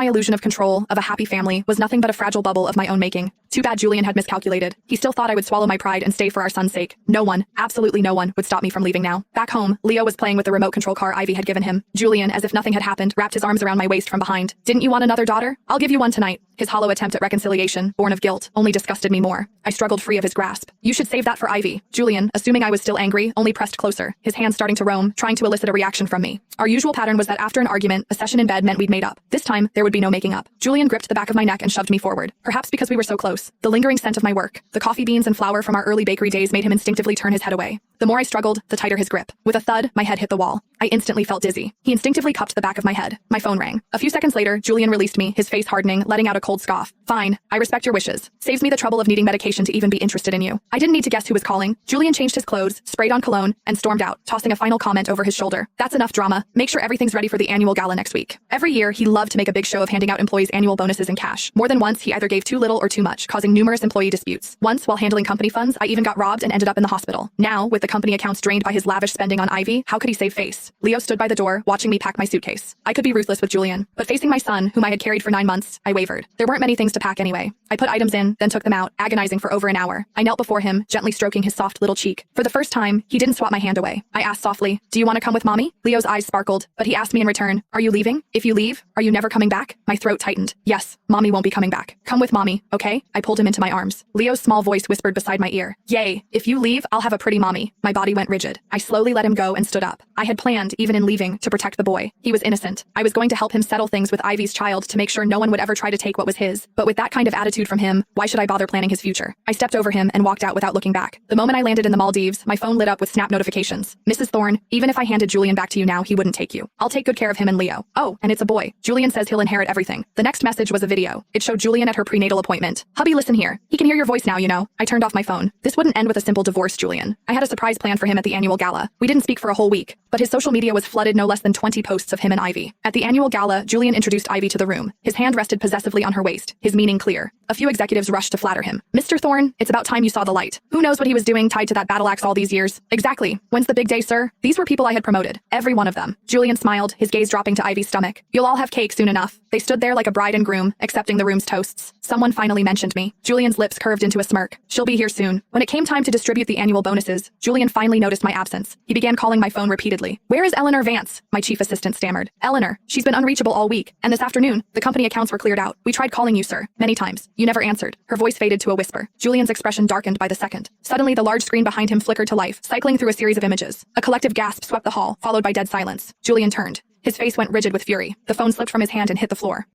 my illusion of control, of a happy family, was nothing but a fragile bubble of my own making. Too bad Julian had miscalculated. He still thought I would swallow my pride and stay for our son's sake. No one, absolutely no one, would stop me from leaving now. Back home, Leo was playing with the remote control car Ivy had given him. Julian, as if nothing had happened, wrapped his arms around my waist from behind. Didn't you want another daughter? I'll give you one tonight. His hollow attempt at reconciliation, born of guilt, only disgusted me more. I struggled free of his grasp. You should save that for Ivy. Julian, assuming I was still angry, only pressed closer, his hands starting to roam, trying to elicit a reaction from me. Our usual pattern was that after an argument, a session in bed meant we'd made up. This time, there would be no making up. Julian gripped the back of my neck and shoved me forward, perhaps because we were so close. The lingering scent of my work, the coffee beans and flour from our early bakery days made him instinctively turn his head away. The more I struggled, the tighter his grip. With a thud, my head hit the wall. I instantly felt dizzy. He instinctively cupped the back of my head. My phone rang. A few seconds later, Julian released me, his face hardening, letting out a cold scoff. Fine, I respect your wishes. Saves me the trouble of needing medication to even be interested in you. I didn't need to guess who was calling. Julian changed his clothes, sprayed on cologne, and stormed out, tossing a final comment over his shoulder. That's enough drama. Make sure everything's ready for the annual gala next week. Every year, he loved to make a big show of handing out employees annual bonuses in cash. More than once, he either gave too little or too much, causing numerous employee disputes. Once, while handling company funds, I even got robbed and ended up in the hospital. Now, with the company accounts drained by his lavish spending on Ivy, how could he save face? Leo stood by the door, watching me pack my suitcase. I could be ruthless with Julian, but facing my son, whom I had carried for 9 months, I wavered. There weren't many things to pack anyway. I put items in, then took them out, agonizing for over an hour. I knelt before him, gently stroking his soft little cheek. For the first time, he didn't swat my hand away. I asked softly, "Do you want to come with mommy?" Leo's eyes sparkled, but he asked me in return, "Are you leaving? If you leave, are you never coming back?" My throat tightened. Yes, mommy won't be coming back. Come with mommy, okay? I pulled him into my arms. Leo's small voice whispered beside my ear, "Yay, if you leave, I'll have a pretty mommy." My body went rigid. I slowly let him go and stood up. I had planned, even in leaving, to protect the boy. He was innocent. I was going to help him settle things with Ivy's child to make sure no one would ever try to take what was his. But with that kind of attitude from him, why should I bother planning his future? I stepped over him and walked out without looking back. The moment I landed in the Maldives, my phone lit up with snap notifications. "Mrs. Thorne, even if I handed Julian back to you now, he wouldn't take you. I'll take good care of him and Leo. Oh, and it's a boy. Julian says he'll inherit everything." The next message was a video. It showed Julian at her prenatal appointment. "Hubby, listen here. He can hear your voice now, you know." I turned off my phone. This wouldn't end with a simple divorce, Julian. I had a surprise plan for him at the annual gala. We didn't speak for a whole week, but his social media was flooded no less than 20 posts of him and Ivy. At the annual gala, Julian introduced Ivy to the room. His hand rested possessively on her waist, his meaning clear. A few executives rushed to flatter him. "Mr. Thorne, it's about time you saw the light. Who knows what he was doing tied to that battle axe all these years?" "Exactly. When's the big day, sir?" These were people I had promoted. Every one of them. Julian smiled, his gaze dropping to Ivy's stomach. "You'll all have cake soon enough." They stood there like a bride and groom, accepting the room's toasts. Someone finally mentioned me. Julian's lips curved into a smirk. "She'll be here soon." When it came time to distribute the annual bonuses, Julian finally noticed my absence. He began calling my phone repeatedly. "Where is Eleanor Vance?" my chief assistant stammered. "Eleanor, she's been unreachable all week, and this afternoon, the company accounts were cleared out. We tried calling you, sir, many times. You never answered." Her voice faded to a whisper. Julian's expression darkened by the second. Suddenly, the large screen behind him flickered to life, cycling through a series of images. A collective gasp swept the hall, followed by dead silence. Julian turned. His face went rigid with fury. The phone slipped from his hand and hit the floor.